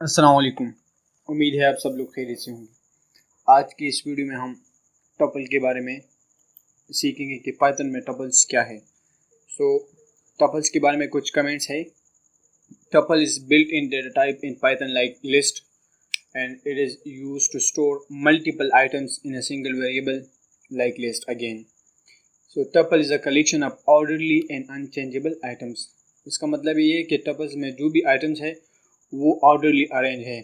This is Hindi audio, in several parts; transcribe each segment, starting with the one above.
अस्सलाम वालेकुम। उम्मीद है आप सब लोग खैरियत से होंगे। आज की इस वीडियो में हम टपल के बारे में सीखेंगे कि पाइथन में टपल्स क्या है। टपल्स के बारे में कुछ कमेंट्स है। Tuple is built in data type in Python like list and it is used to store multiple items in a single variable like list again. So tuple is a collection of orderly and unchangeable items. इसका मतलब ये है कि टपल्स में जो भी आइटम्स है वो ऑर्डरली अरेंज है,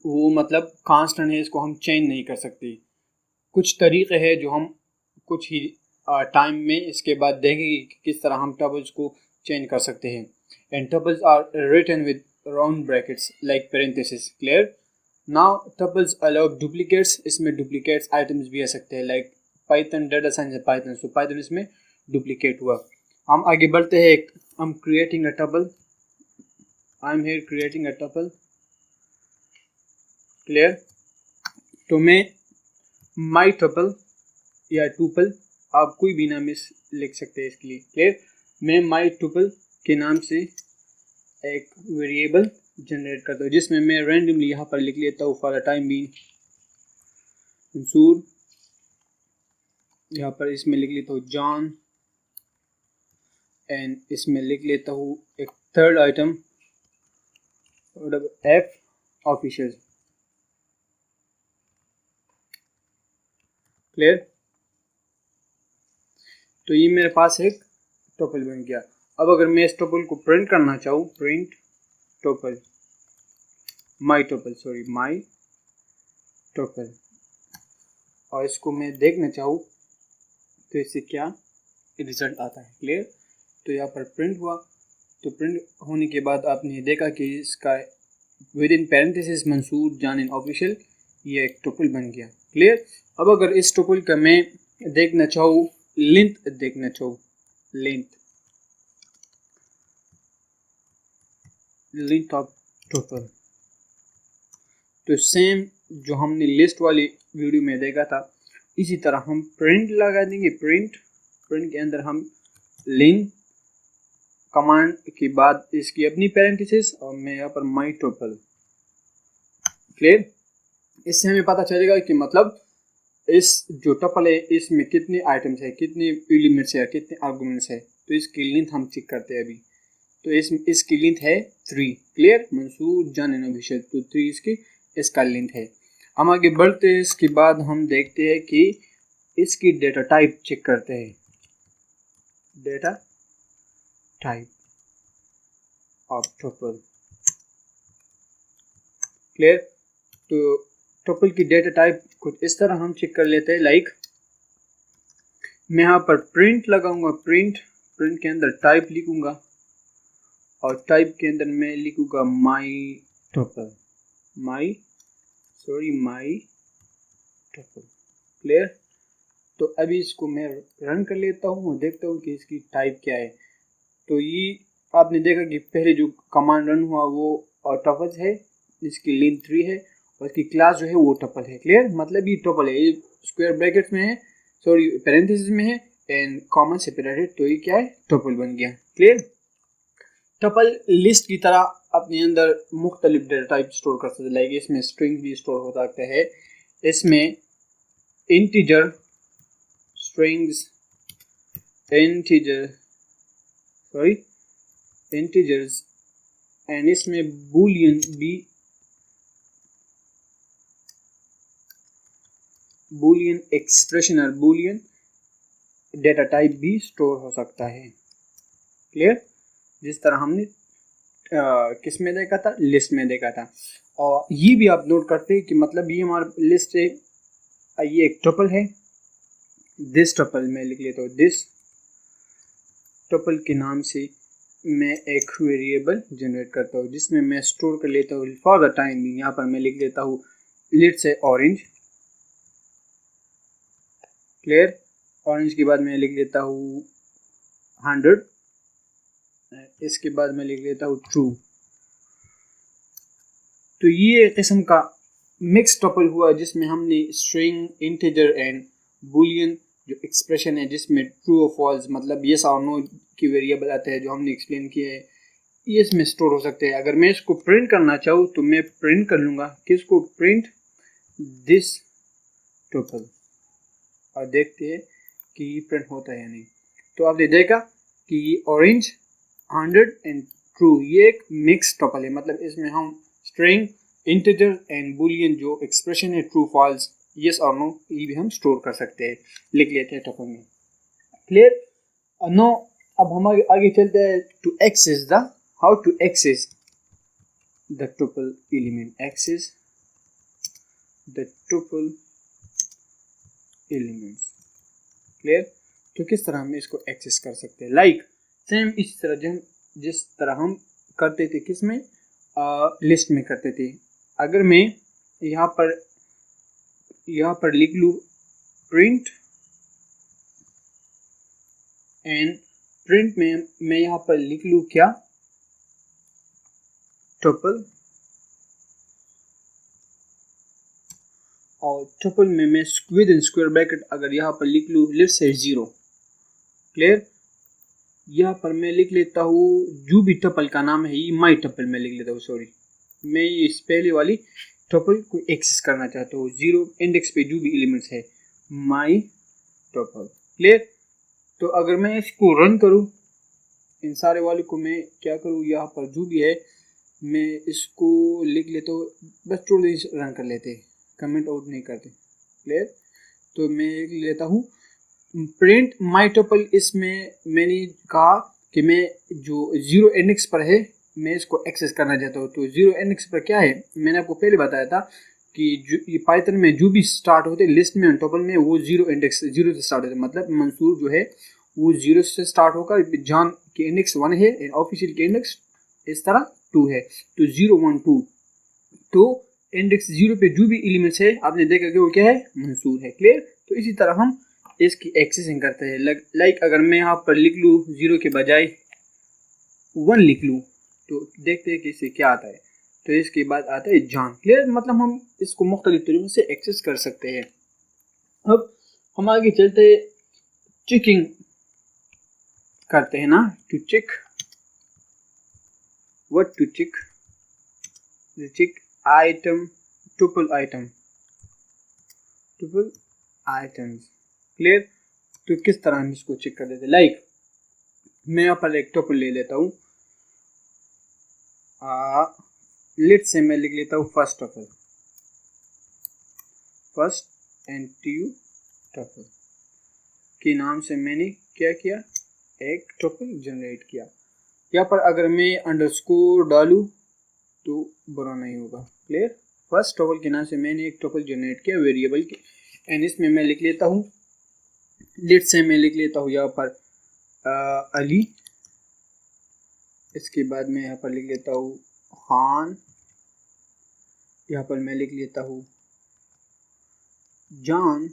वो मतलब कांस्टेंट है, इसको हम चेंज नहीं कर सकते। कुछ तरीके हैं जो हम कुछ ही टाइम में इसके बाद देखेंगे कि किस तरह हम टपल्स को चेंज कर सकते हैं। And tuples are written with round brackets like parenthesis. Clear? Now tuples allow duplicates. इसमें डुप्लीकेट्स आइटम्स भी आ सकते हैं लाइक पाइथन डेटा साइंस है पाइथन, सो पाइथन इसमें डुप्लीकेट हुआ। हम आगे बढ़ते हैं। हम creating a tuple. I am here creating a tuple. Clear? तो मैं माई टपल या टुपल, आप कोई भी नाम इस लिख सकते हैं इसके लिए। क्लियर? मैं माई टुपल के नाम से एक वेरिएबल जनरेट करता हूँ जिसमें मैं रैंडमली यहाँ पर लिख लेता हूँ for a time being Mansoor. यहाँ पर इसमें लिख लेता हूँ जॉन, एंड इसमें लिख लेता हूँ एक third item F official. Clear? तो ये मेरे पास एक टोपल बन गया। अब अगर मैं इस टोपल को प्रिंट करना चाहूँ, print topple my topple, sorry my topple, और इसको मैं देखना चाहूँ तो इससे क्या रिजल्ट आता है। क्लियर? तो यहाँ पर प्रिंट हुआ। तो प्रिंट होने के बाद आपने देखा कि इसका विद इन पैरेंथेसिस मंसूर जान इन ऑफिशियल, ये एक टोपल बन गया। क्लियर? अब अगर इस टोपल का मैं देखना चाहूँ लेंथ, देखना चाहूँ लेंथ ऑफ टोपल, तो सेम जो हमने लिस्ट वाली वीडियो में देखा था इसी तरह हम प्रिंट लगा देंगे। प्रिंट के अंदर हम लेंथ कमांड के बाद इसकी अपनी पैरेंथेसिस और मैं यहाँ पर माई टोपल। क्लियर? इससे हमें पता चलेगा कि मतलब इस जो टपल है इसमें कितने आइटम्स है, कितने एलिमेंट्स है, कितने आर्गुमेंट्स है। तो इसकी लेंथ हम चेक करते हैं अभी। तो इसकी लेंथ है 3। क्लियर? मंसूर जान इन ऑफिशियल, तो 3 इसका लेंथ है। हम आगे बढ़ते हैं। इसके बाद हम देखते हैं कि इसकी डेटा टाइप चेक करते हैं। Data type of tuple. Clear? तो टपल की डेटा टाइप कुछ इस तरह हम चेक कर लेते हैं। लाइक मैं यहाँ पर प्रिंट लगाऊंगा, प्रिंट के अंदर टाइप लिखूंगा और टाइप के अंदर मैं लिखूंगा माई टपल, माई टपल। क्लियर? तो अभी इसको मैं रन कर लेता हूँ और देखता हूँ कि इसकी टाइप क्या है। तो ये आपने देखा कि पहले जो कमांड रन हुआ वो टपल है, इसकी लेंथ 3 है और इसकी क्लास जो है वो टपल है। क्लियर? मतलब ये टपल है, ये स्क्वायर ब्रैकेट में है, सॉरी पैरेंथेसिस में है एंड कॉमा सेपरेटेड, तो ये क्या है, टपल बन गया। क्लियर? टपल लिस्ट की तरह अपने अंदर मुख्तलिफ डेटा टाइप स्टोर कर सकते हैं। लाइक इसमें स्ट्रिंग भी स्टोर हो सकते हैं, इसमें इंटीजर स्ट्रिंग्स, इंटीजर्स, एंड इसमें बूलियन भी, बूलियन एक्सप्रेशन और बूलियन डेटा टाइप भी स्टोर हो सकता है। क्लियर? जिस तरह हमने किस में देखा था, लिस्ट में देखा था। और ये भी आप नोट करते हैं कि मतलब ये हमारा लिस्ट है, ये एक टपल है। दिस टपल मैं लिख लेता हूँ, दिस टपल के नाम से मैं एक वेरिएबल जनरेट करता हूँ जिसमें मैं स्टोर कर लेता हूँ फॉर द टाइम बीइंग। यहाँ पर मैं लिख लेता हूँ लेट्स से ऑरेंज। क्लियर? ऑरेंज के बाद मैं लिख लेता हूँ 100, इसके बाद मैं लिख लेता हूँ ट्रू। तो ये किस्म का मिक्स टपल हुआ जिसमें हमने स्ट्रिंग, इंटीजर एंड बूलियन जो एक्सप्रेशन है जिसमें ट्रू और फॉल्स मतलब येस और नो की वेरिएबल आते हैं जो हमने एक्सप्लेन किए हैं, ये इसमें स्टोर हो सकते हैं। अगर मैं इसको प्रिंट करना चाहूँ तो मैं प्रिंट कर लूँगा किसको, प्रिंट दिस टपल, और देखते हैं कि प्रिंट होता है या नहीं। तो आपने देखा कि ऑरेंज 100 एंड ट्रू, ये एक मिक्स टपल है, मतलब इसमें हम स्ट्रिंग, इंटीजर एंड बुलियन जो एक्सप्रेशन है ट्रू फॉल्स यस और नो, ये भी हम स्टोर कर सकते हैं, लिख लेते हैं टपल में। क्लियर? नो, अब हम आगे चलते हैं to access the, how to access the tuple element, access the tuple elements. Clear? तो किस तरह हम इसको एक्सेस कर सकते हैं, लाइक सेम इस तरह जिस तरह हम करते थे किसमें, लिस्ट में करते थे। अगर मैं यहाँ पर लिख लूँ प्रिंट, एंड प्रिंट में मैं यहाँ पर लिख लूँ क्या, टपल, और टपल में मैं विद इन स्क्वायर ब्रैकेट अगर यहाँ पर लिख लूँ लेट्स से 0। क्लियर? यहाँ पर मैं लिख लेता हूँ जो भी टपल का नाम है, ये माई टपल में लिख लेता हूँ, सॉरी मैं इस पहले वाली टपल को एक्सेस करना चाहता हूँ, 0 इंडेक्स पे जो भी एलिमेंट्स है माई टपल। क्लियर? तो अगर मैं इसको रन करूँ, इन सारे वाले को मैं क्या करूँ, यहाँ पर जो भी है मैं इसको लिख लेता हूँ, बस छोड़ दे, रन कर लेते हैं, कमेंट आउट नहीं करते। क्लियर? तो मैं लिख लेता हूँ प्रिंट माई टपल, इसमें मैंने कहा कि मैं जो 0 इंडेक्स पर है मैं इसको एक्सेस करना चाहता हूँ। तो 0 इंडेक्स पर क्या है, मैंने आपको पहले बताया था कि जो ये पाइथन में जो भी स्टार्ट होते लिस्ट में टपल में वो 0 इंडेक्स 0 से स्टार्ट होते, मतलब मंसूर जो है वो 0 से स्टार्ट होकर जान के इंडेक्स 1 है एंड ऑफिशियल के इंडेक्स इस तरह 2 है, तो 0 1 2। तो इंडेक्स 0 पे जो भी एलिमेंट्स है आपने देखा कि वो क्या है, मंसूर है। क्लियर? तो इसी तरह हम इसकी एक्सेसिंग करते हैं। लाइक अगर मैं यहाँ पर लिख लूँ 0 के बजाय 1 लिख लूँ तो देखते हैं कि इससे क्या आता है। तो इसके बाद आता है जान। क्लियर? मतलब हम इसको मुख्तलिफ तरीकों से एक्सेस कर सकते हैं। अब हम आगे चलते हैं, चेकिंग करते हैं ना, to check, what to check, check item, tuple item, tuple items. Clear? तो किस तरह हम इसको चेक कर देते हैं, लाइक मैं यहाँ पर एक टुपल ले लेता हूँ, लेट्स से मैं लिख लेता हूँ first tuple, first and two tuple के नाम से मैंने क्या किया, एक टपल जनरेट किया। यहाँ पर अगर मैं अंडरस्कोर डालूँ तो बुरा नहीं होगा। क्लियर? फर्स्ट टपल के नाम से मैंने एक टपल जनरेट किया वेरिएबल के, एंड इसमें मैं लिख लेता हूँ, लेट्स से मैं लिख लेता हूँ यहाँ पर अली, इसके बाद मैं यहाँ पर लिख लेता हूँ खान, यहाँ पर मैं लिख लेता हूँ जान,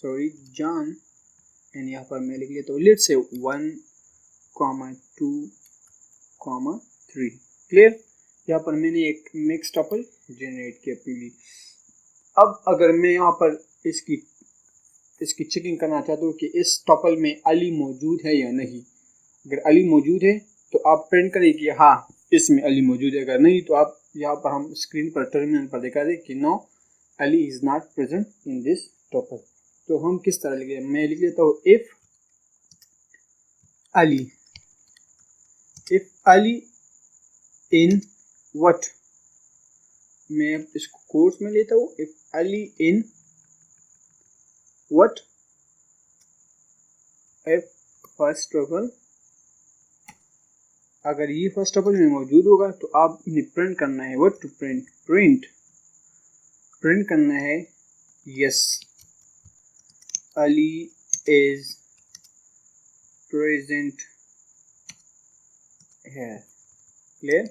सॉरी जान, एंड यहाँ पर मैं लिख लेता हूँ लेट्स से 1, 2, 3। क्लियर? यहाँ पर मैंने एक मिक्स टपल जनरेट किया पीली। अब अगर मैं यहाँ पर इसकी चेकिंग करना चाहता हूँ कि इस टपल में अली मौजूद है या नहीं, अगर अली मौजूद है तो आप प्रिंट करें कि हाँ इसमें अली मौजूद है, अगर नहीं तो आप यहाँ पर हम स्क्रीन पर टर्मिनल पर दिखा दें कि no Ali is not present in this tuple. तो हम किस तरह लिखे, मैं लिख लेता हूँ इफ अली इन व्हाट, मैं इसको कोर्स में लेता हूँ, if Ali in what, if first tuple, अगर ये फर्स्ट टपल में मौजूद होगा तो आपने प्रिंट करना है व्हाट टू प्रिंट करना है यस अली इज प्रेजेंट है। क्लियर?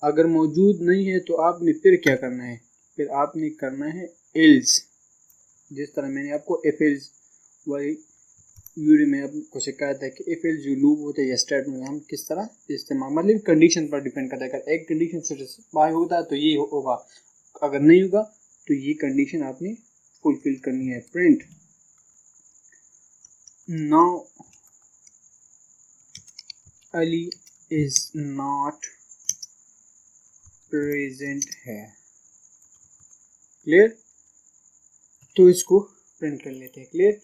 अगर मौजूद नहीं है तो आपने फिर क्या करना है, फिर आपने करना है एल्स, जिस तरह मैंने आपको इफ एल्स वाली वीडियो में आपको सिखाया था कि इफ एल्स जो लूप होता है या स्टेटमेंट हम किस तरह इस्तेमाल, मतलब कंडीशन पर डिपेंड करता है। अगर एक कंडीशन सेटिस्फाई होता है तो ये होगा, अगर नहीं होगा तो ये कंडीशन आपने फुलफिल करनी है। Print now Ali is not present है। क्लियर? तो इसको प्रिंट कर लेते हैं। क्लियर?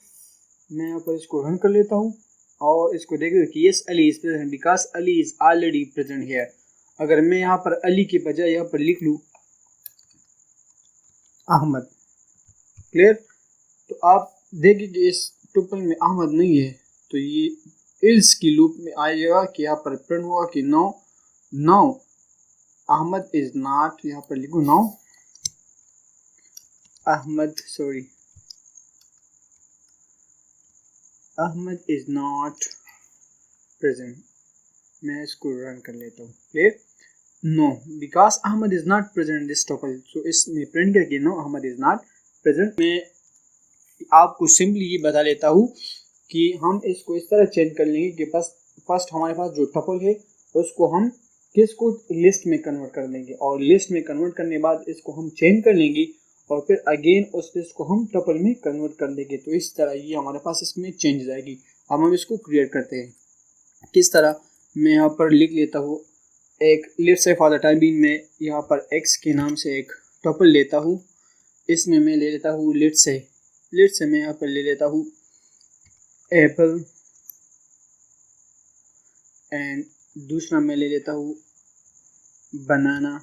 मैं यहाँ पर इसको रन कर लेता हूँ और इसको देखते कि yes Ali is present because Ali is already present here. अगर मैं यहाँ पर अली के बजाय यहाँ पर लिख लूँ अहमद, क्लियर, तो आप देखें कि इस टुपल में अहमद नहीं है, तो ये इल्स की लूप में आएगा कि यहाँ पर प्रिंट होगा कि no no Ahmed is not, यहाँ पर लिखूँ no Ahmed sorry Ahmed is not present. मैं इसको रन कर लेता हूँ। Clear? No because Ahmed is not present this tuple, so इसमें प्रिंट है कि no Ahmed is not present. मैं आपको सिंपली ये बता लेता हूँ कि हम इसको इस तरह चेंज कर लेंगे कि फर्स्ट हमारे पास जो टपल है उसको हम किसको लिस्ट में कन्वर्ट कर लेंगे, और लिस्ट में कन्वर्ट करने के बाद इसको हम चेंज कर लेंगे और फिर अगेन उस लिस्ट को हम टपल में कन्वर्ट कर देंगे। तो इस तरह ये हमारे पास इसमें चेंज आएगी। अब हम इसको क्रिएट करते हैं। किस तरह? मैं यहाँ पर लिख लेता हूँ एक, let's say for the time being मैं यहाँ पर x के नाम से एक टपल लेता हूँ। इसमें मैं ले लेता हूँ लेट्स से मैं यहाँ पर ले लेता हूँ एप्पल, एंड दूसरा मैं ले लेता हूँ बनाना।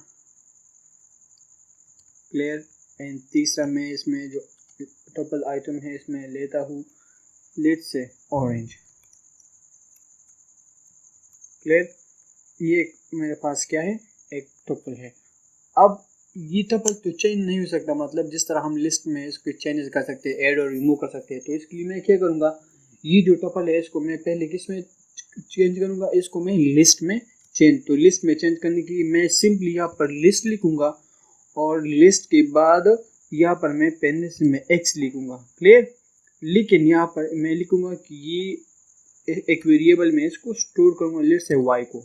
क्लियर? एंड तीसरा मैं इसमें जो टपल आइटम है इसमें लेता हूँ लेट्स से ऑरेंज। क्लियर? ये मेरे पास क्या है, एक टपल है। अब ये टपल तो चेंज नहीं हो सकता, मतलब जिस तरह हम लिस्ट में इसको चेंज कर सकते हैं, ऐड और रिमूव कर सकते हैं। तो इसके लिए मैं क्या करूँगा, ये जो टपल है इसको मैं पहले किस में चेंज करूँगा, इसको मैं लिस्ट में चेंज। तो लिस्ट में चेंज करने के लिए मैं सिंपली यहाँ पर लिस्ट लिखूँगा और लिस्ट के बाद यहाँ पर मैं पेन से मैं एक्स लिखूँगा। क्लियर? लेकिन यहाँ पर मैं लिखूँगा कि ये एक वेरिएबल में इसको स्टोर करूँगा, लेट्स से वाई को।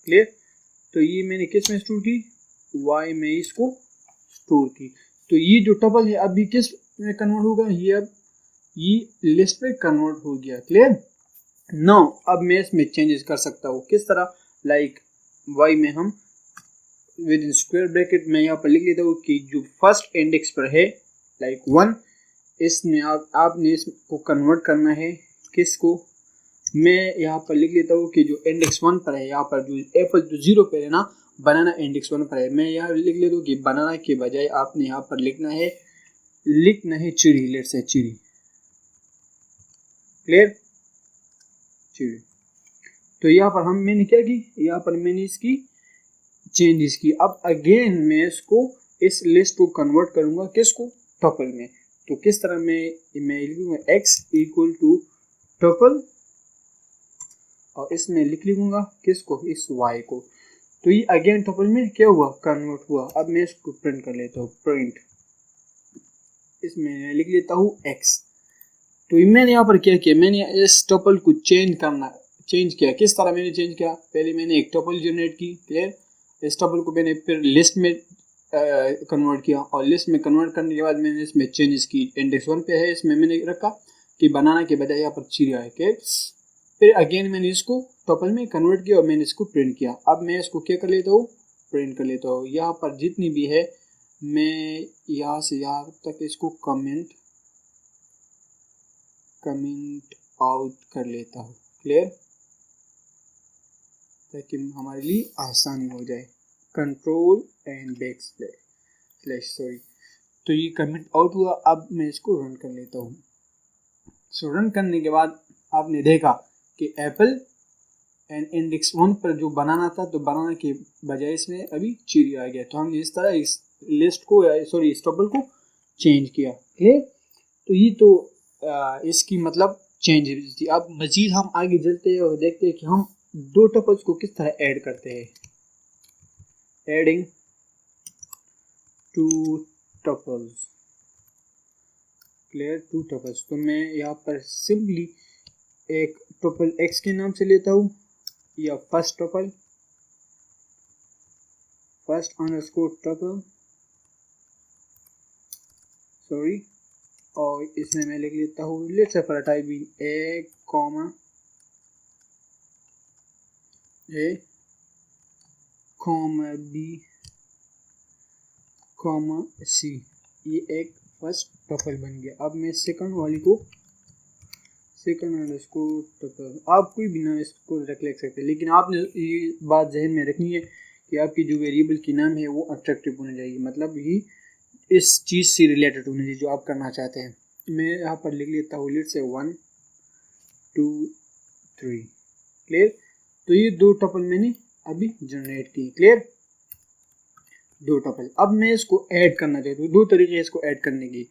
क्लियर? तो ये मैंने किस में स्टोर की, वाई में इसको स्टोर की। तो ये जो टपल है अभी किस में कन्वर्ट होगा, ये अब ये लिस्ट में कन्वर्ट हो गया। क्लियर? नो अब मैं इसमें चेंजेस कर सकता हूँ। किस तरह? लाइक वाई में हम विद इन स्क्वायर ब्रैकेट में यहाँ पर लिख लेता हूँ कि जो फर्स्ट इंडेक्स पर है लाइक 1, इसमें आपने इसको कन्वर्ट करना है किसको, मैं यहाँ पर लिख लेता हूँ कि जो इंडेक्स 1 पर है, यहाँ पर जो एप्पल जो 0 पर है ना, बनाना इंडेक्स 1 पर है। मैं यहाँ लिख लेता हूँ कि बनाना के बजाय आपने यहाँ पर लिखना है चिड़ी, लेट्स से चिड़ी। क्लियर? चिड़ी। तो यहाँ पर मैंने क्या की, यहाँ पर मैंने इसकी चेंजेस की। अब अगेन मैं इसको इस लिस्ट को कन्वर्ट करूंगा किसको, टपल में। तो किस तरह मैं लिखूंगा x इक्वल टू टपल और इसमें लिख लूंगा किसको, इस y को। तो ये अगेन टपल में क्या हुआ, कन्वर्ट हुआ। अब मैं इसको प्रिंट कर लेता हूँ, प्रिंट, इसमें लिख लेता हूँ x। तो मैंने यहाँ पर क्या किया, मैंने इस टपल को चेंज किया। किस तरह मैंने चेंज किया, पहले मैंने एक टपल जनरेट की। क्लियर? इस टपल को मैंने फिर लिस्ट में कन्वर्ट किया और लिस्ट में कन्वर्ट करने के बाद मैंने इसमें चेंजेस की। इंडेक्स 1 पे है, इसमें मैंने रखा कि बनाना के बजाय यहाँ पर चिड़िया है। फिर अगेन मैंने इसको टपल में कन्वर्ट किया और मैंने इसको प्रिंट किया। अब मैं इसको क्या कर लेता हूँ, प्रिंट कर लेता हूँ। यहाँ पर जितनी भी है मैं यहाँ से यहाँ तक इसको कमेंट आउट कर लेता हूँ। क्लियर? ताकि हमारे लिए आसानी हो जाए। Control and back slash sorry. तो ये कमेंट आउट हुआ। अब मैं इसको रन कर लेता हूँ। सो रन करने के बाद आपने देखा कि एप्पल एंड इंडेक्स 1 पर जो बनाना था, तो बनाना के बजाय इसमें अभी चिड़ी आ गया। तो हमने इस तरह इस लिस्ट को इस टपल को चेंज किया। क्लियर? तो ये तो इसकी मतलब चेंज थी। अब मजीद हम आगे चलते हैं और देखते हैं कि हम दो टपल्स को किस तरह ऐड करते हैं। Adding two tuples. Clear? Two tuples. तो मैं यहाँ पर सिंपली एक टपल x के नाम से लेता हूँ, या first tuple, first underscore tuple sorry, और इसमें मैं लिख लेता हूँ let's say for type in a, comma B comma C, ये एक फर्स्ट टपल बन गया। अब मैं सेकंड वाली को सेकंड अंडरस्कोर टपल, आप कोई भी नाम इसको रख ले सकते हैं, लेकिन आपने ये बात जहन में रखनी है कि आपकी जो वेरिएबल की नाम है वो अट्रैक्टिव होनी चाहिए, मतलब ही इस चीज़ से रिलेटेड होनी चाहिए जो आप करना चाहते हैं। मैं यहाँ पर लिख लेता हूँ लेट्स से 1 2 3। क्लियर। तो ये दो टपल मैंने अभी जनरेट की। क्लियर, दो टपल। अब मैं इसको ऐड करना चाहता हूँ, दो तरीके इसको ऐड करने की।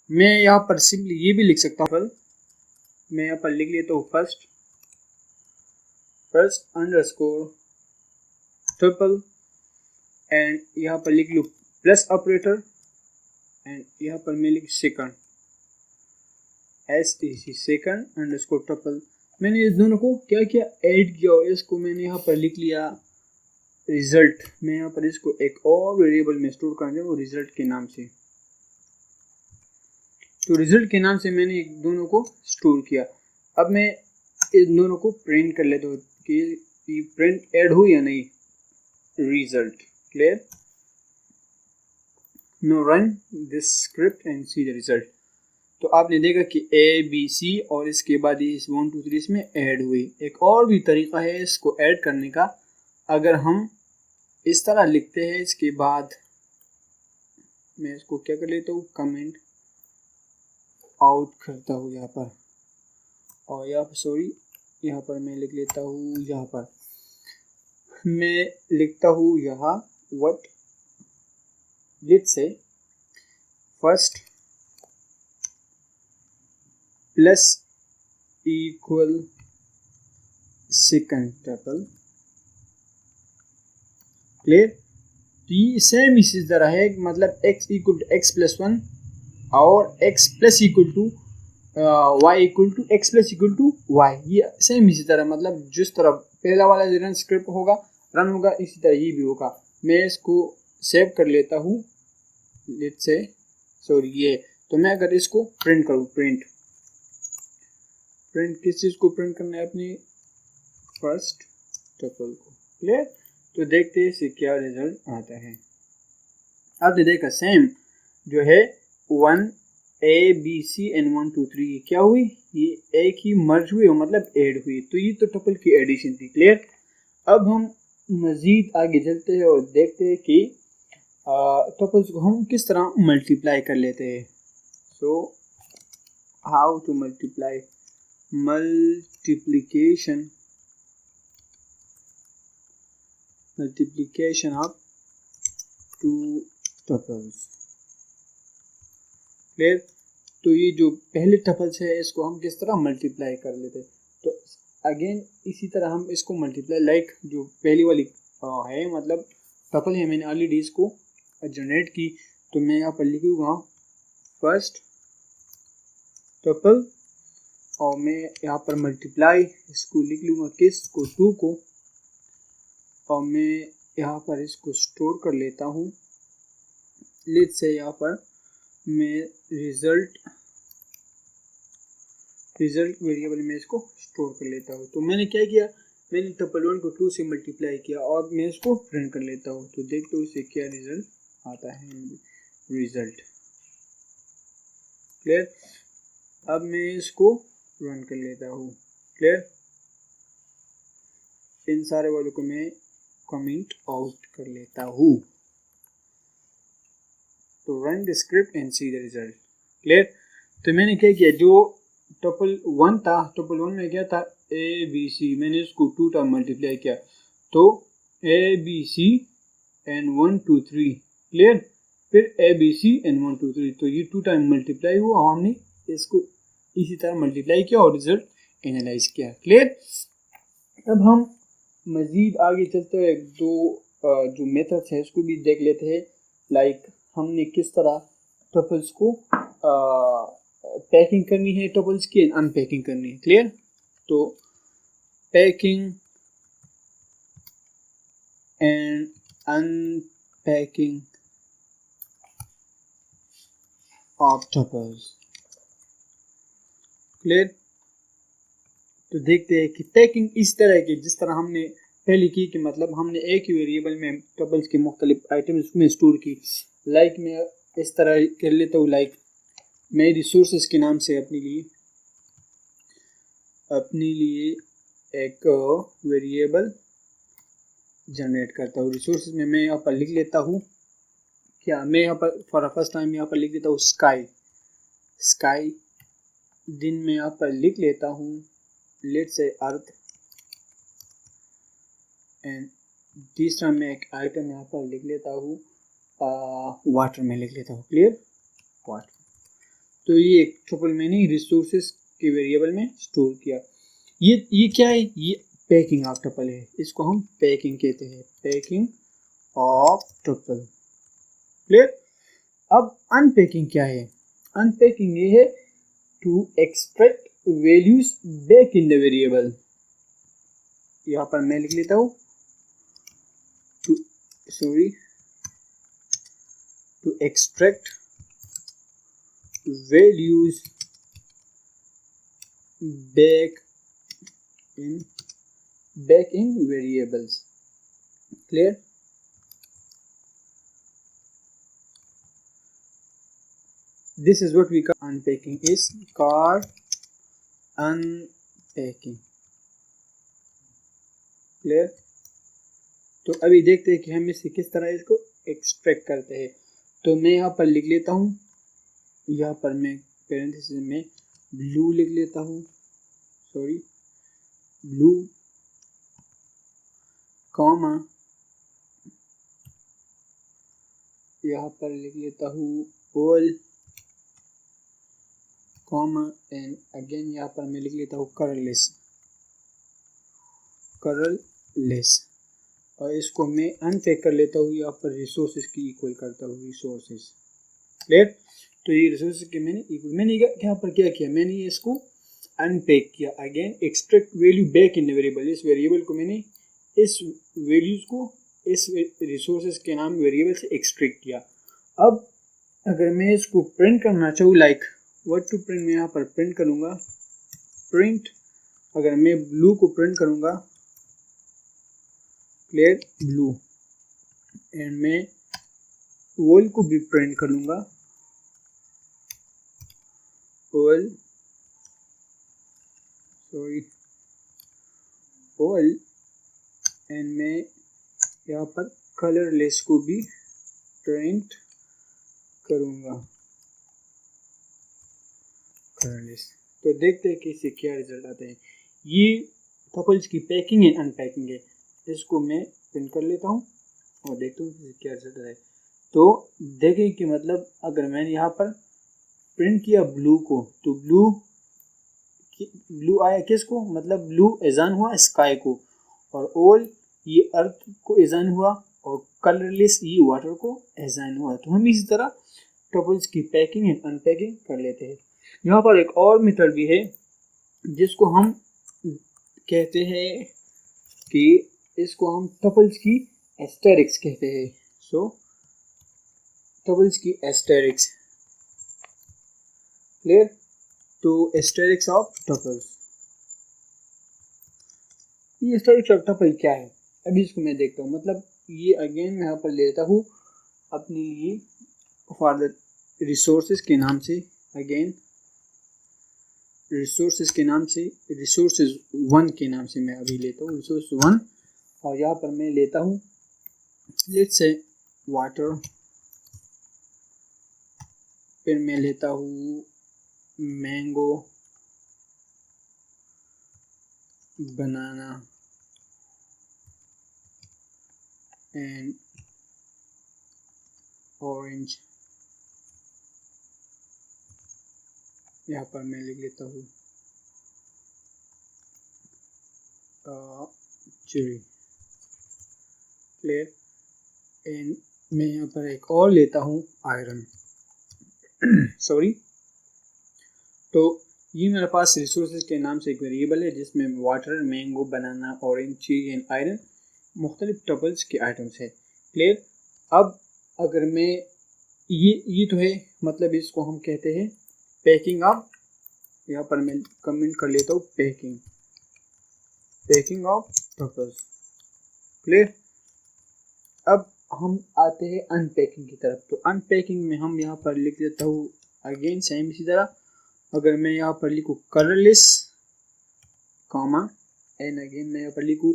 मैं यहाँ पर सिंपली ये भी लिख सकता हूँ, मैं यहाँ पर लिख लेता हूँ फर्स्ट अंडरस्कोर ट्रिपल एंड यहाँ पर लिख लूँ प्लस ऑपरेटर एंड यहाँ पर मैं लिख second STC second underscore triple. मैंने इस दोनों को क्या किया, ऐड किया और इसको मैंने यहाँ पर लिख लिया रिजल्ट। मैं यहाँ पर इसको एक और वेरिएबल में स्टोर करेंगे वो रिजल्ट के नाम से। तो रिजल्ट के नाम से मैंने दोनों को स्टोर किया। अब मैं इस दोनों को प्रिंट कर लेता हूँ कि प्रिंट ऐड हो या नहीं, result. Clear. No run this script and see the result. तो आपने देखा कि ABC और इसके बाद ये 1 2 3 इसमें ऐड हुई। एक और भी तरीका है इसको ऐड करने का, अगर हम इस तरह लिखते हैं, इसके बाद मैं इसको क्या कर लेता हूँ, कमेंट आउट करता हूँ यहाँ पर, और यहाँ पर सॉरी यहाँ पर मैं लिख लेता हूँ, यहाँ पर मैं लिखता हूँ यहाँ what let's say first plus equal second tuple. Clear. तो ये सेम इसी तरह है, मतलब x equal to x plus 1 और x plus equal to y equal to x plus equal to y, ये सेम इसी तरह, मतलब जिस तरह पहला वाला रन स्क्रिप्ट होगा रन होगा इसी तरह ये भी होगा। मैं इसको सेव कर लेता हूँ लेट्स से सॉरी ये। तो मैं अगर इसको प्रिंट करूँ, प्रिंट किस चीज़ को प्रिंट करना है, अपनी फर्स्ट टपल को। क्लियर। तो देखते हैं इससे क्या रिजल्ट आता है। आपने देखा सेम जो है 1 ABC एंड 1 2 3 क्या हुई, ये एक ही मर्ज हुई, मतलब ऐड हुई। तो ये तो टपल की एडिशन थी। क्लियर। अब हम मजीद आगे चलते हैं और देखते हैं कि टपल्स को हम किस तरह मल्टीप्लाई कर लेते हैं। So how to multiply, multiplication of two tuples। Clear. तो ये जो पहले टपल्स है इसको हम किस तरह मल्टीप्लाई कर लेते हैं। तो अगेन इसी तरह हम इसको मल्टीप्लाई लाइक जो पहली वाली है, मतलब टपल है, मैंने ऑलरेडी इसको जनरेट की। तो मैं यहाँ पर लिखूँगा फर्स्ट टपल और मैं यहाँ पर मल्टीप्लाई इसको लिख लूँगा किसको, 2 को, और मैं यहाँ पर इसको स्टोर कर लेता हूँ। लेट्स से यहाँ पर मैं रिजल्ट वेरिएबल में इसको स्टोर कर लेता हूँ। तो मैंने क्या किया, मैंने टपल 1 को 2 से मल्टीप्लाई किया और मैं इसको प्रिंट कर लेता हूँ। तो देखते हो इससे क्या रिजल्ट आता है, रिजल्ट। क्लियर। अब मैं इसको रन कर लेता हूँ। क्लियर। इन सारे वालों को मैं कमेंट आउट कर लेता हूँ। तो run the script and see the result. Clear. तो मैंने क्या किया, जो टपल 1 था, टपल 1 में क्या था ABC, मैंने इसको 2 टाइम मल्टीप्लाई किया। तो ABC एंड 1 2 3। क्लियर। फिर ABC एंड 1 2 3, तो ये 2 टाइम मल्टीप्लाई हुआ, हमने इसको इसी तरह मल्टीप्लाई किया और रिजल्ट एनालाइज किया। क्लियर। अब हम मज़ीद आगे चलते हुए दो जो मेथड्स है उसको भी देख लेते हैं, लाइक हमने किस तरह टपल्स को पैकिंग करनी है, टपल्स की अनपैकिंग करनी है। क्लियर। तो packing and unpacking of tuples. Clear. तो देखते हैं कि पैकिंग इस तरह की जिस तरह हमने पहले की कि मतलब हमने एक ही वेरिएबल में टपल्स की मुख्तलिफ आइटम्स में स्टोर की। लाइक मैं इस तरह कर लेता हूँ, लाइक मैं रिसोर्सेज के नाम से अपने लिए एक वेरिएबल जनरेट करता हूँ। रिसोर्सेज में मैं यहाँ पर लिख लेता हूँ क्या, मैं यहाँ पर फॉर फर्स्ट टाइम यहाँ पर लिख देता हूँ स्काई। दिन में यहाँ पर लिख लेता हूँ लेट्स से अर्थ, एंड तीसरा मैं एक आइटम यहाँ पर लिख लेता हूँ वाटर में लिख लेता हूँ, क्लियर, वाटर। तो ये एक ट्रिपल मैंने रिसोर्सेज के वेरिएबल में स्टोर किया। ये क्या है, ये पैकिंग ऑफ ट्रिपल है, इसको हम पैकिंग कहते हैं, पैकिंग ऑफ ट्रिपल, क्लियर। अब अनपैकिंग क्या है, अनपैकिंग ये है to extract values back in the variable. यहाँ पर मैं लिख लेता हूँ to extract values back in variables, clear। This is what we call unpacking, is called unpacking, clear। तो अभी देखते हैं कि हम इसे किस तरह इसको एक्सट्रैक्ट करते हैं। तो मैं यहाँ पर लिख लेता हूँ, यहाँ पर मैं पैरेंथेसिस में ब्लू लिख लेता हूँ, ब्लू कॉमा, यहाँ पर लिख लेता हूँ ऑल कॉमा, एंड अगेन यहाँ पर मैं लिख लेता हूँ कलरलेस, और इसको मैं अनपैक कर लेता हूँ, यहाँ पर रिसोर्सेज की इक्वल करता हूँ, रिसोर्सेज, क्लियर। तो ये रिसोर्सेज के मैंने यहाँ पर क्या किया, मैंने इसको अनपैक किया, again extract value back in variable, इस वेरिएबल को मैंने इस वैल्यूज को इस रिसोर्सेज के नाम वेरिएबल से एक्सट्रैक्ट किया। अब अगर मैं इसको प्रिंट करना चाहूँ, लाइक व्हाट टू प्रिंट, मैं यहाँ पर प्रिंट करूँगा प्रिंट, अगर मैं ब्लू को प्रिंट करूँगा, क्लियर, ब्लू, एंड मैं वॉल को भी प्रिंट करूँगा, वॉल, एंड मैं यहाँ पर कलरलेस को भी प्रिंट करूँगा, कलरलेस। तो देखते हैं कि इससे क्या रिजल्ट आते हैं। ये टपल्स की पैकिंग है, अनपैकिंग है, इसको मैं प्रिंट कर लेता हूँ और देखता हूँ कि क्या रिजल्ट है। तो देखें कि मतलब अगर मैंने यहाँ पर प्रिंट किया ब्लू को, तो ब्लू आया किसको, मतलब ब्लू एजान हुआ स्काई को, और ऑल ये अर्थ को एजान हुआ, और कलरलेस ये वाटर को एजान हुआ। तो हम इसी तरह टपल्स की पैकिंग एंड अनपैकिंग कर लेते हैं। यहाँ पर एक और मेथड भी है जिसको हम कहते हैं कि इसको हम टपल्स की एस्टेरिक्स कहते हैं। सो टपल्स की एस्टेरिक्स, क्लियर। तो एस्टेरिक्स ऑफ टपल्स, ये एस्टेरिक्स ऑफ टपल क्या है, अभी इसको मैं देखता हूँ। मतलब ये अगेन मैं यहाँ पर लेता हूँ अपने लिए फॉर द रिसोर्सेज के नाम से, अगेन रिसोर्सेज के नाम से, रिसोर्सेज 1 के नाम से मैं अभी लेता हूँ रिसोर्स 1, और यहाँ पर मैं लेता हूँ लेट्स से वाटर, फिर मैं लेता हूँ मैंगो, बनाना एंड ऑरेंज, यहाँ पर मैं लिख लेता हूँ चेरी, क्लियर। एंड मैं यहाँ पर एक और लेता हूँ आयरन सॉरी। तो ये मेरे पास रिसोर्सेज के नाम से एक वेरिएबल है जिसमें वाटर, मैंगो, बनाना, ऑरेंज, चीज एंड आयरन मुख्तलिफ टपल्स के आइटम्स है, क्लियर। अब अगर मैं ये तो है, मतलब इसको हम कहते हैं पैकिंग ऑफ, यहाँ पर मैं कमेंट कर लेता हूँ पैकिंग ऑफ टपल्स, क्लियर। अब हम आते हैं अनपैकिंग की तरफ। तो अनपैकिंग में हम यहाँ पर लिख देता हूँ अगेन सेम इसी तरह। अगर मैं यहाँ पर लिखूँ कलरलेस कॉमा एंड अगेन मैं यहाँ पर लिखूँ,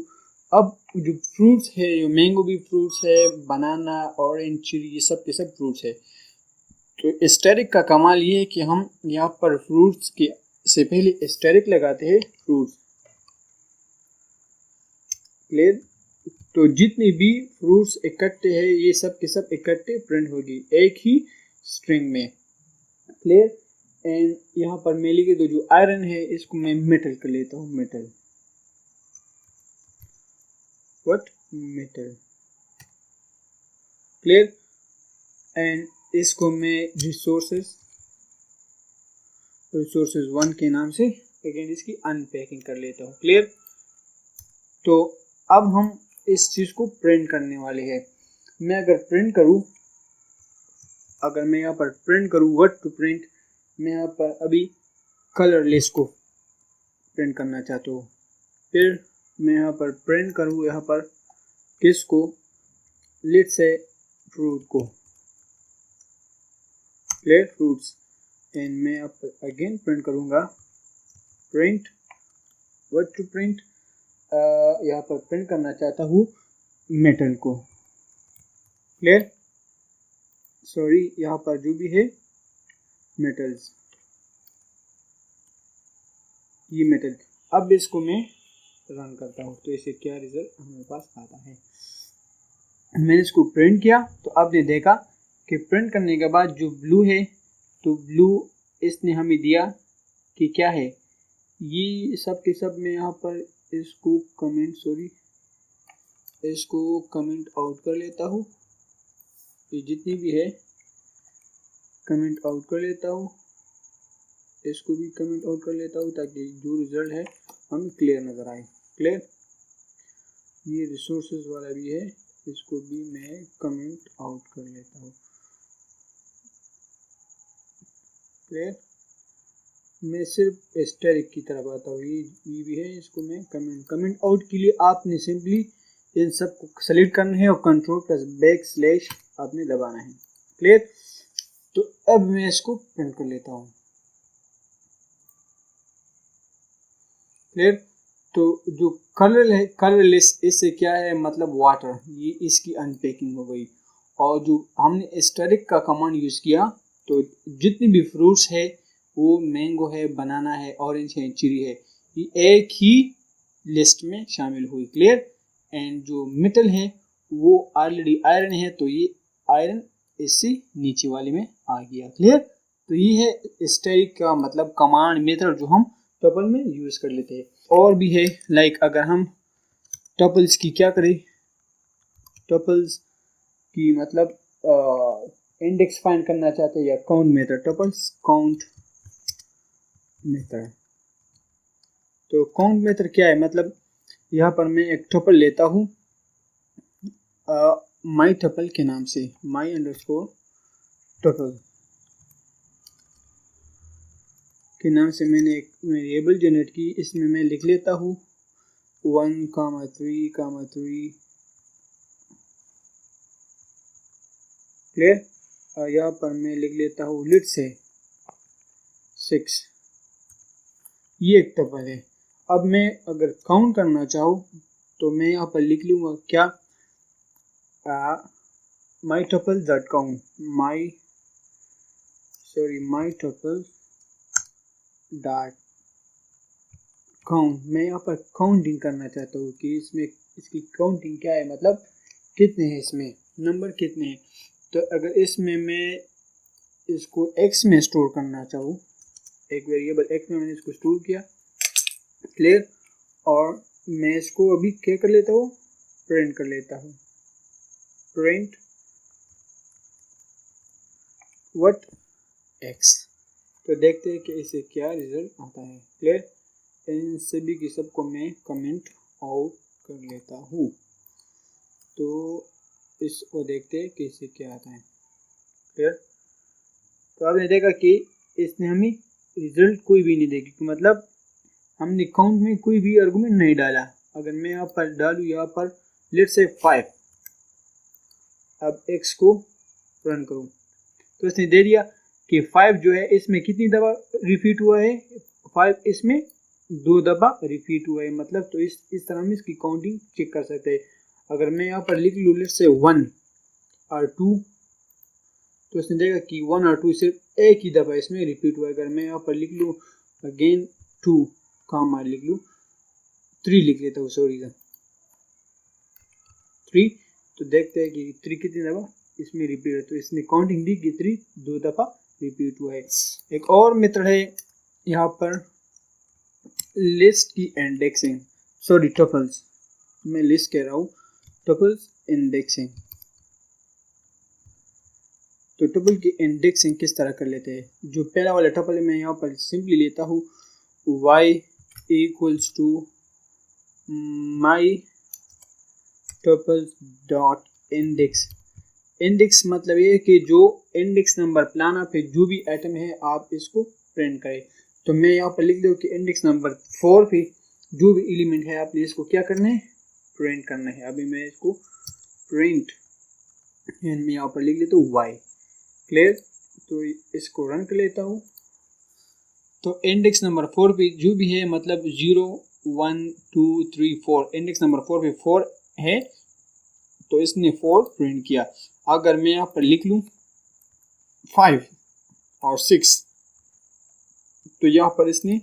अब जो फ्रूट्स है, जो मैंगो भी फ्रूट्स है, बनाना, ऑरेंज, चीरी, ये सब के सब फ्रूट्स है। तो एस्टेरिक का कमाल ये है कि हम यहाँ पर फ्रूट्स के से पहले एस्टेरिक लगाते हैं फ्रूट्स। क्लियर। तो जितने भी फ्रूट्स इकट्ठे हैं ये सब के सब इकट्ठे प्रिंट होगी एक ही स्ट्रिंग में। क्लियर। एंड यहाँ पर मैं लिखे तो जो आयरन है इसको मैं मेटल कर लेता हूँ, metal, what, metal. Clear. And इसको मैं रिसोर्सेज 1 के नाम से अगेन इसकी अनपैकिंग कर लेता हूँ। क्लियर। तो अब हम इस चीज को प्रिंट करने वाले हैं। मैं अगर प्रिंट करूँ, अगर मैं यहाँ पर प्रिंट करूँ व्हाट टू प्रिंट, मैं यहाँ पर अभी कलरलेस को प्रिंट करना चाहता हूँ। फिर मैं यहाँ पर प्रिंट करूँ, यहाँ पर किसको, लेट्स से फ्रूट को, क्लियर, फ्रूट्स। एंड मैं यहाँ पर अगेन प्रिंट करूँगा प्रिंट व्हाट टू प्रिंट, यहाँ पर प्रिंट करना चाहता हूँ मेटल को। क्लियर। सॉरी, यहाँ पर जो भी है मेटल्स, ये मेटल। अब इसको मैं रन करता हूँ तो इसे क्या रिजल्ट हमारे पास आता है। मैंने इसको प्रिंट किया तो आपने देखा कि प्रिंट करने के बाद जो ब्लू है, तो ब्लू इसने हमें दिया कि क्या है, ये सब के सब मैं यहाँ पर इसको कमेंट, सॉरी, इसको कमेंट आउट कर लेता हूँ। ये जितनी भी है कमेंट आउट कर लेता हूँ, इसको भी कमेंट आउट कर लेता हूँ ताकि जो रिजल्ट है हमें क्लियर नज़र आए। क्लियर। ये रिसोर्सेज वाला भी है, इसको भी मैं कमेंट आउट कर लेता हूँ। क्लियर। मैं सिर्फ एस्टेरिक की तरफ आता हूँ, ये भी है, इसको मैं कमेंट आउट के लिए आपने सिंपली इन सब को सेलेक्ट करना है और कंट्रोल प्लस बैक स्लैश आपने दबाना है। क्लियर। तो अब मैं इसको प्रिंट कर लेता हूँ। क्लियर। तो जो कलर है, कलरलेस, इससे क्या है मतलब वाटर, ये इसकी अनपैकिंग हो गई। और जो हमने एस्टेरिक का कमांड यूज किया तो जितनी भी फ्रूट्स है, वो मैंगो है, बनाना है, ऑरेंज है, चीरी है, ये एक ही लिस्ट में शामिल हुई। क्लियर। एंड जो मेटल है वो ऑलरेडी आयरन है, तो ये आयरन इससे नीचे वाले में आ गया। क्लियर। तो ये है एस्टेरिक का मतलब कमांड मेथड जो हम टपल में यूज कर लेते हैं। और भी है, लाइक अगर हम टपल्स की क्या करें, टपल्स की मतलब इंडेक्स फाइंड करना चाहते हैं या count method, tuples count method. तो काउंट मेथड क्या है, मतलब यहाँ पर मैं एक टपल लेता हूँ माई टपल के नाम से, माई अंडरस्कोर टपल के नाम से मैंने एक वेरिएबल जनरेट की। इसमें मैं लिख लेता हूँ 1,3,3। क्लियर। यहाँ पर मैं लिख लेता हूँ लिट से 6। ये एक टपल है। अब मैं अगर काउंट करना चाहूँ तो मैं यहाँ पर लिख लूँगा क्या, माई टपल डॉट काउंट, माई टपल डॉट काउंट। मैं यहाँ पर काउंटिंग करना चाहता हूँ कि इसमें इसकी काउंटिंग क्या है, मतलब कितने हैं, इसमें नंबर कितने हैं। तो अगर इसमें मैं इसको x में स्टोर करना चाहूँ, एक वेरिएबल x में मैंने इसको स्टोर किया। क्लियर। और मैं इसको अभी क्या कर लेता हूँ, प्रिंट कर लेता हूँ, प्रिंट व्हाट x। तो देखते हैं कि इसे क्या रिजल्ट आता है। क्लियर। इन सभी की सबको मैं कमेंट आउट कर लेता हूँ, तो इसको देखते हैं कि इसे क्या आता है। क्लियर। तो आपने देखा कि इसने हमें रिजल्ट कोई भी नहीं देखी, मतलब हमने काउंट में कोई भी आर्गुमेंट नहीं डाला। अगर मैं यहाँ पर डालूँ यहाँ पर लेट्स से 5। अब x को रन करूँ तो इसने दे दिया कि 5 जो है इसमें कितनी दफा रिपीट हुआ है, 5 इसमें 2 दफा रिपीट हुआ है, मतलब तो इस तरह हम इसकी काउंटिंग चेक कर सकते हैं। अगर मैं यहाँ पर लिख लूँ लेट्स से 1 और 2 तो इसने देगा कि 1 और 2 सिर्फ एक ही दफा इसमें रिपीट हुआ है। अगर मैं यहाँ पर लिख लूँ अगेन 2 काम लिख लूँ 3 लिख लेता हूँ, सॉरी 3, तो देखते हैं कि 3 कितनी दफा इसमें रिपीट है। तो इसने काउंटिंग दी कि 3 2 दफा रिपीट हुआ है। एक और मेथड है यहाँ पर लिस्ट की इंडेक्सिंग, सॉरी टपल्स, मैं लिस्ट कह रहा हूँ, टपल्स इंडेक्सिंग। तो टपल की इंडेक्सिंग किस तरह कर लेते हैं। जो पहला वाला टपल है मैं यहाँ पर सिंपली लेता हूँ y equals to my tuple dot index. Index मतलब ये कि जो इंडेक्स नंबर प्लान पे जो भी आइटम है आप इसको प्रिंट करें। तो मैं यहाँ पर लिख दूँ कि इंडेक्स नंबर 4 पे जो भी एलिमेंट है आपने इसको क्या करना है, प्रिंट करना है। अभी मैं इसको प्रिंट मैं यहाँ पर लिख लेता हूँ y, क्लियर। तो इसको रन कर लेता हूँ। तो इंडेक्स नंबर 4 पे जो भी है मतलब 0 1 2 3 4, इंडेक्स नंबर 4 पे 4 है तो इसने 4 प्रिंट किया। अगर मैं यहाँ पर लिख लूँ 5 और 6 तो यहाँ पर इसने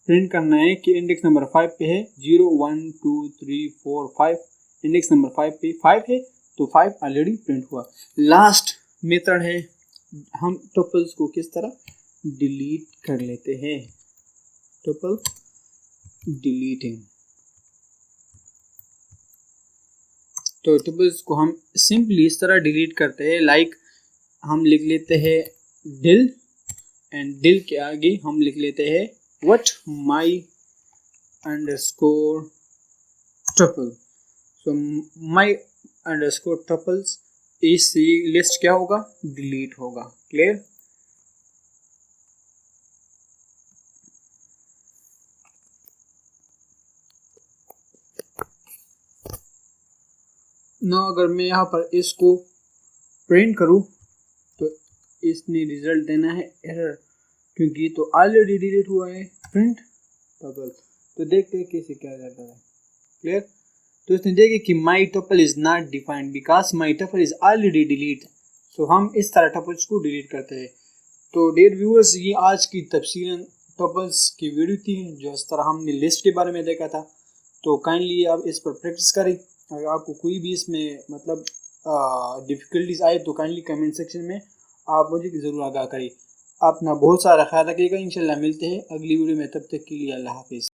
प्रिंट करना है कि इंडेक्स नंबर 5 पे है 0 1 2 3 4 5, इंडेक्स नंबर 5 पे 5 है तो 5 ऑलरेडी प्रिंट हुआ। लास्ट मेथड है हम टपल्स को किस तरह डिलीट कर लेते हैं, टपल डिलीटिंग। तो टपल्स को हम सिंपली इस तरह डिलीट करते हैं, लाइक हम लिख लेते हैं डिल एंड डिल के आगे हम लिख लेते हैं what my underscore tuple. So my underscore tuples इस लिस्ट क्या होगा, डिलीट होगा, क्लियर। ना अगर मैं यहाँ पर इसको प्रिंट करूँ तो इसने रिजल्ट देना है एरर, क्योंकि तो ऑलरेडी डिलीट हुआ है प्रिंट टपल। तो देखते हैं कैसे क्या करता है, क्लियर। तो इसने देखिए कि my tuple is not defined because my tuple is already delete. So हम इस तरह टपल्स को डिलीट करते हैं। तो डियर व्यूअर्स ये आज की तफसीलन टपल्स की वीडियो थी, जो इस तरह हमने लिस्ट के बारे में देखा था। तो काइंडली आप इस पर प्रैक्टिस करें। अगर आपको कोई भी इसमें मतलब डिफ़िकल्टीज आए तो काइंडली कमेंट सेक्शन में आप मुझे ज़रूर आगाह करें। अपना बहुत सारा ख्याल रखिएगा। इंशाल्लाह मिलते हैं अगली वीडियो में, तब तक के लिए अल्लाह हाफिज़।